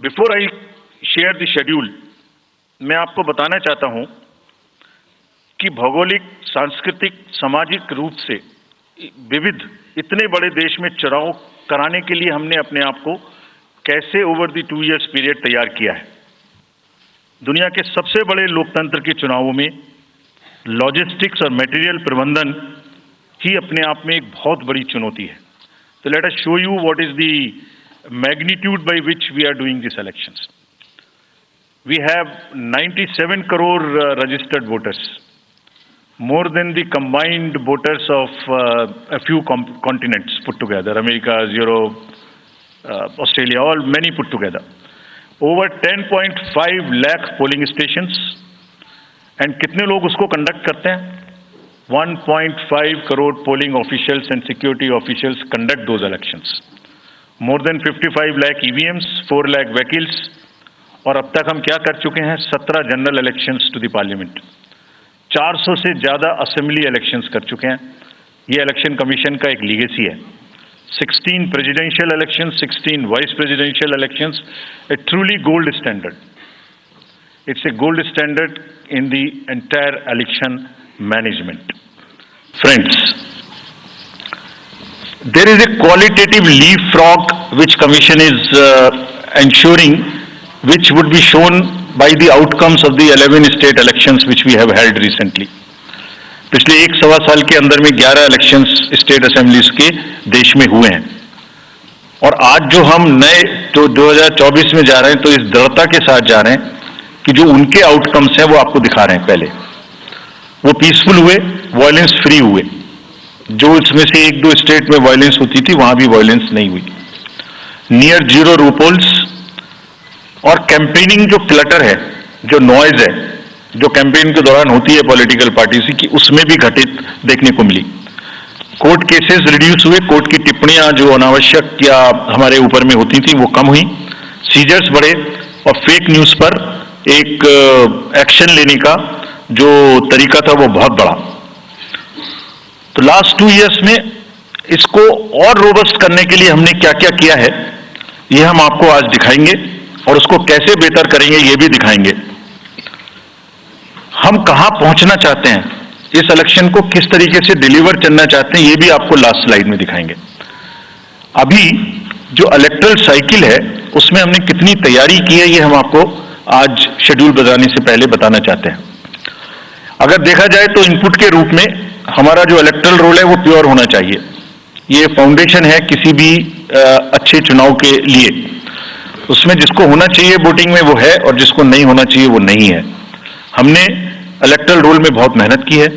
Before I share the schedule, मैं आपको बताना चाहता हूं कि भौगोलिक, सांस्कृतिक, सामाजिक रूप से विविध इतने बड़े देश में चुनाव कराने के लिए हमने अपने आप को कैसे ओवर द 2 इयर्स पीरियड तैयार किया है। दुनिया के सबसे बड़े लोकतंत्र के चुनावों में लॉजिस्टिक्स और मटेरियल प्रबंधन ही अपने आप में एक बहुत बड़ी चुनौती है। तो let us show you what is the magnitude by which we are doing these elections. We have 97 crore registered voters, more than the combined voters of a few continents put together, America, Europe, Australia, all many put together. Over 10.5 lakh polling stations, and कितने लोग उसको conduct करते हैं? 1.5 crore polling officials and security officials conduct those elections. More than 55 lakh EVMs, 4 lakh vehicles, और अब तक हम क्या कर चुके हैं? 17 general elections to the parliament, 400 से ज़्यादा असेंबली इलेक्शंस कर चुके हैं। ये इलेक्शन कमीशन का एक लीगेसी है। 16 presidential elections, 16 vice presidential elections, A truly gold standard. It's a gold standard in the entire election management. Friends, there is a qualitative leapfrog which Commission is ensuring, which would be shown by the outcomes of the 11 state elections which we have held recently. पिछले 1-1.25 साल के अंदर में 11 elections state assemblies के देश में हुए हैं, और आज जो हम नए तो 2024 में जा रहे हैं तो इस दृढ़ता के साथ जा रहे हैं कि जो उनके आउटकम्स हैं वो आपको दिखा रहे हैं। पहले वो पीसफुल हुए, वायलेंस फ्री हुए। जो इसमें से 1-2 स्टेट में वायलेंस होती थी वहां भी वायलेंस नहीं हुई। नियर जीरो रूपोल्स, और कैंपेनिंग जो क्लटर है, जो नॉइज है, जो कैंपेन के दौरान होती है पॉलिटिकल पार्टीज की, उसमें भी घटित देखने को मिली। कोर्ट केसेस रिड्यूस हुए, कोर्ट की टिप्पणियां जो अनावश्यक या हमारे ऊपर में होती थी वो कम हुई। सीजर्स बढ़े, और फेक न्यूज पर एक एक्शन लेने का जो तरीका था वो बहुत बढ़ा। तो लास्ट 2 इयर्स में इसको और रोबस्ट करने के लिए हमने क्या क्या किया है ये हम आपको आज दिखाएंगे, और उसको कैसे बेहतर करेंगे ये भी दिखाएंगे। हम कहां पहुंचना चाहते हैं, इस इलेक्शन को किस तरीके से डिलीवर करना चाहते हैं, ये भी आपको लास्ट स्लाइड में दिखाएंगे। अभी जो इलेक्टरल साइकिल है उसमें हमने कितनी तैयारी की है ये हम आपको आज शेड्यूल बताने से पहले बताना चाहते हैं। अगर देखा जाए तो इनपुट के रूप में हमारा जो इलेक्टरल रोल है वो प्योर होना चाहिए। ये फाउंडेशन है किसी भी अच्छे चुनाव के लिए। उसमें जिसको होना चाहिए वोटिंग में वो है, और जिसको नहीं होना चाहिए वो नहीं है। हमने इलेक्टरल रोल में बहुत मेहनत की है।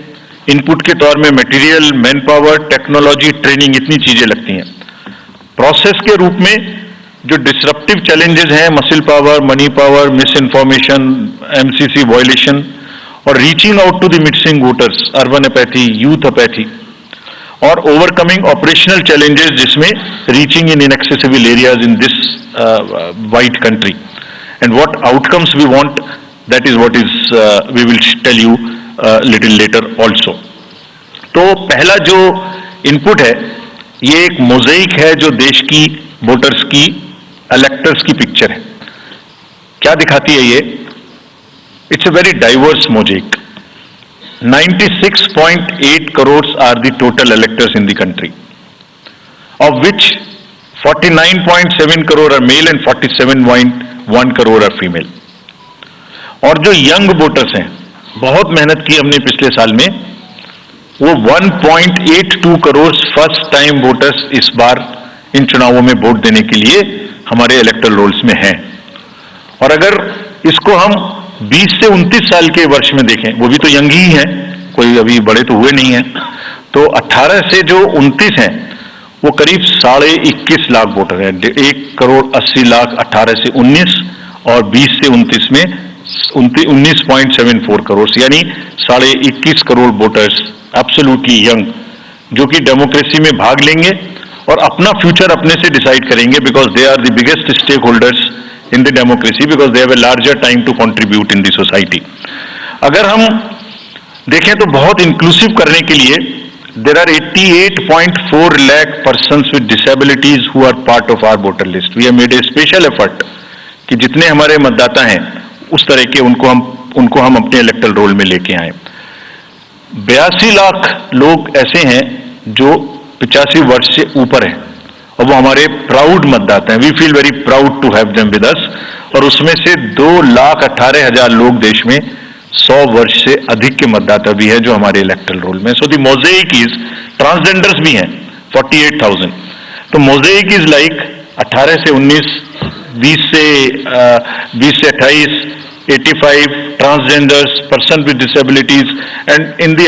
इनपुट के तौर में material, man power, technology, training, इतनी चीजें लगती हैं। प्रोसेस के रूप में जो डिसरप्टिव चैलेंजेस हैं, muscle power, money power, misinformation, MCC violation, और reaching out to the missing voters, urban apathy, youth apathy, और ओवरकमिंग ऑपरेशनल चैलेंजेस जिसमें reaching in inaccessible areas in this wide country, and what outcomes we want, that is what is we will tell you little later also. तो पहला जो input है ये एक mosaic है जो देश की वोटर्स की, इलेक्टर्स की पिक्चर है। क्या दिखाती है ये? It's a very diverse mosaic. 96.8 crores are the total electors in the country, of which 49.7 crore are male and 47.1 crore are female. और जो यंग वोटर्स हैं, बहुत मेहनत की हमने पिछले साल में, वो 1.82 करोड़ फर्स्ट टाइम वोटर्स इस बार इन चुनावों में वोट देने के लिए हमारे इलेक्टरल रोल्स में हैं। और अगर इसको हम 20 से 29 साल के वर्ष में देखें, वो भी तो यंग ही हैं, कोई अभी बड़े तो हुए नहीं हैं, तो 18 से जो 29 हैं वो करीब 21.5 लाख वोटर हैं। 1.80 करोड़ 18 से 19, और 20 से 29 में 19.74 करोड़, यानी 21.5 करोड़ वोटर्स एब्सोल्युटली यंग, जो कि डेमोक्रेसी में भाग लेंगे और अपना फ्यूचर अपने से डिसाइड करेंगे, because they are the biggest stake holders in the democracy because they have a larger time to contribute in the society. अगर हम देखें तो बहुत इंक्लूसिव करने के लिए there are 88.4 lakh persons with disabilities who are part of our voter list. We have made a special effort कि जितने हमारे मतदाता हैं उस तरह के उनको हम अपने इलेक्टोरल रोल में लेके आए। 82 लाख लोग ऐसे हैं जो 85 वर्ष से ऊपर हैं और वो हमारे प्राउड मतदाता हैं। We feel very proud to have them with us. और उसमें से 2,18,000 लोग देश में 100 वर्ष से अधिक के मतदाता भी हैं जो हमारे इलेक्टोरल रोल में। So the mosaic is, transgenders भी हैं 48,000। तो मोज़ेक इज लाइक 18 से 19, 20 से 28, 85 transgenders, person with disabilities, and in the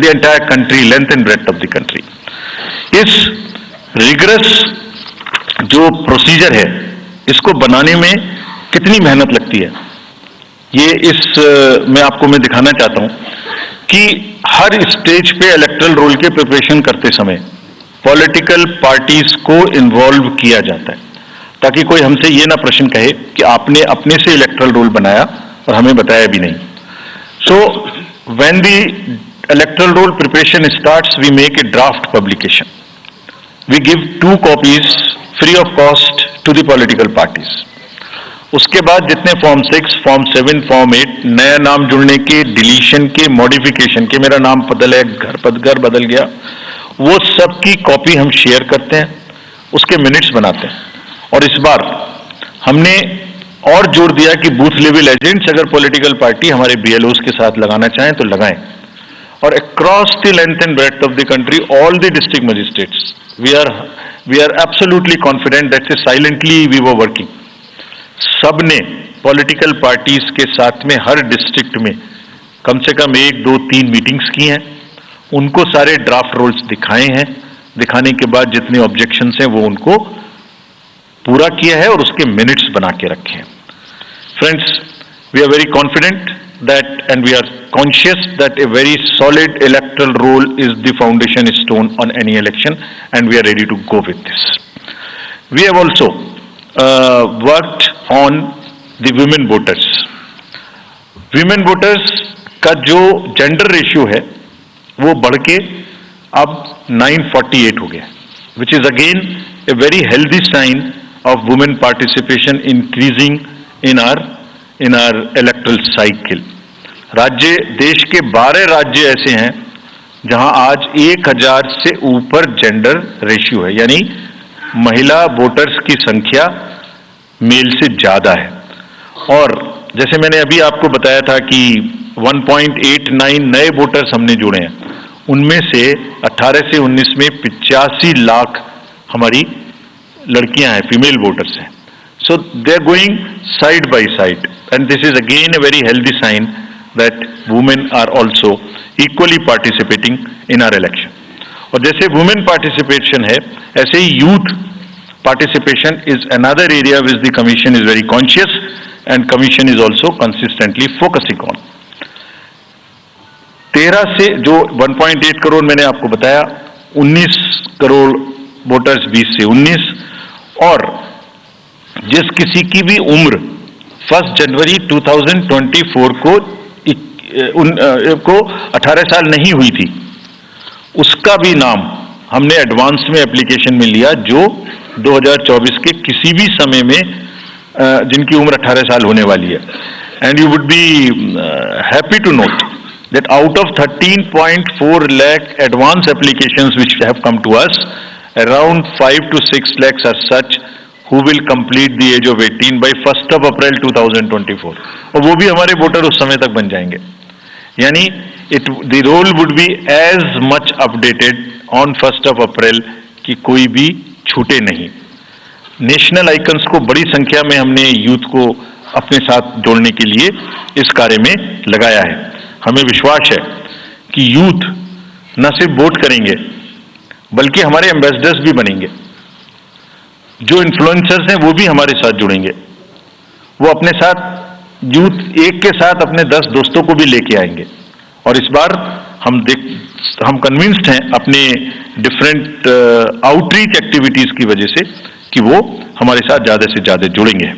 entire country, length and breadth of the country. इस रिगरस जो प्रोसीजर है, इसको बनाने में कितनी मेहनत लगती है, ये मैं दिखाना चाहता हूं कि हर स्टेज पे इलेक्टोरल रोल के प्रिपरेशन करते समय पॉलिटिकल पार्टीज को इन्वॉल्व किया जाता है, ताकि कोई हमसे ये ना प्रश्न कहे कि आपने अपने से इलेक्टोरल रोल बनाया और हमें बताया भी नहीं। So when the electoral roll preparation starts, we make a draft publication. We give 2 copies free of cost to the political parties. उसके बाद जितने फॉर्म 6, फॉर्म 7, फॉर्म 8, नया नाम जुड़ने के, डिलीशन के, मॉडिफिकेशन के, मेरा नाम बदल है, घर बदल गया, वो सब की कॉपी हम शेयर करते हैं, उसके मिनट्स बनाते हैं। और इस बार हमने और जोर दिया कि बूथ लेवल एजेंट्स अगर पॉलिटिकल पार्टी हमारे BLOs के साथ लगाना चाहें तो लगाएं। और across the length and breadth of the country, all the district magistrates, we are absolutely confident that silently we were working. सबने पॉलिटिकल पार्टीज के साथ में हर डिस्ट्रिक्ट में कम से कम 1, 2, 3 मीटिंग्स की हैं, उनको सारे ड्राफ्ट रोल्स दिखाए हैं। दिखाने के बाद जितने ऑब्जेक्शंस हैं वो उनको पूरा किया है और उसके मिनट्स बना के रखे हैं। Friends, we are very confident that and we are conscious that a very solid electoral roll is the foundation stone on any election, and we are ready to go with this. We have also worked on the women voters. Women voters का जो gender ratio है वो बढ़ के अब 948 हो गया, which is again a very healthy sign of women participation increasing in our electoral cycle. देश के 12 राज्य ऐसे हैं जहां आज 1000 से ऊपर जेंडर रेशियो है, यानी महिला वोटर्स की संख्या मेल से ज्यादा है। और जैसे मैंने अभी आपको बताया था कि 1.89 नए वोटर्स हमने जोड़े हैं, उनमें से 18 से 19 में 85 लाख हमारी लड़कियां हैं, फीमेल वोटर्स हैं। So they are going side by side, and this is again a very healthy sign that women are also equally participating in our election. और जैसे women participation है, ऐसे ही youth participation is another area which the commission is very conscious and commission is also consistently focusing on. 13 से जो 1.8 करोड़ मैंने आपको बताया, 19 crore voters 20 से 19, और जिस किसी की भी उम्र 1 जनवरी 2024 को 18 साल नहीं हुई थी, उसका भी नाम हमने एडवांस में एप्लीकेशन में लिया, जो 2024 के किसी भी समय में जिनकी उम्र 18 साल होने वाली है। And you would be happy to note that out of 13.4 lakh advance applications which have come to us, around 5 to 6 lakhs are such who will complete the age of 18 by 1st of April 2024, और वो भी हमारे voter उस समय तक बन जाएंगे। यानी the roll would be as much updated on 1st of April कि कोई भी छूटे नहीं। नेशनल आइकन्स को बड़ी संख्या में हमने यूथ को अपने साथ जोड़ने के लिए इस कार्य में लगाया है। हमें विश्वास है कि यूथ न सिर्फ वोट करेंगे बल्कि हमारे एम्बेसडर्स भी बनेंगे। जो इन्फ्लुएंसर्स हैं वो भी हमारे साथ जुड़ेंगे, वो अपने साथ यूथ एक के साथ अपने 10 दोस्तों को भी लेके आएंगे। और इस बार हम कन्विंस्ड हैं अपने डिफरेंट आउटरीच एक्टिविटीज की वजह से कि वो हमारे साथ ज्यादा से ज्यादा जुड़ेंगे।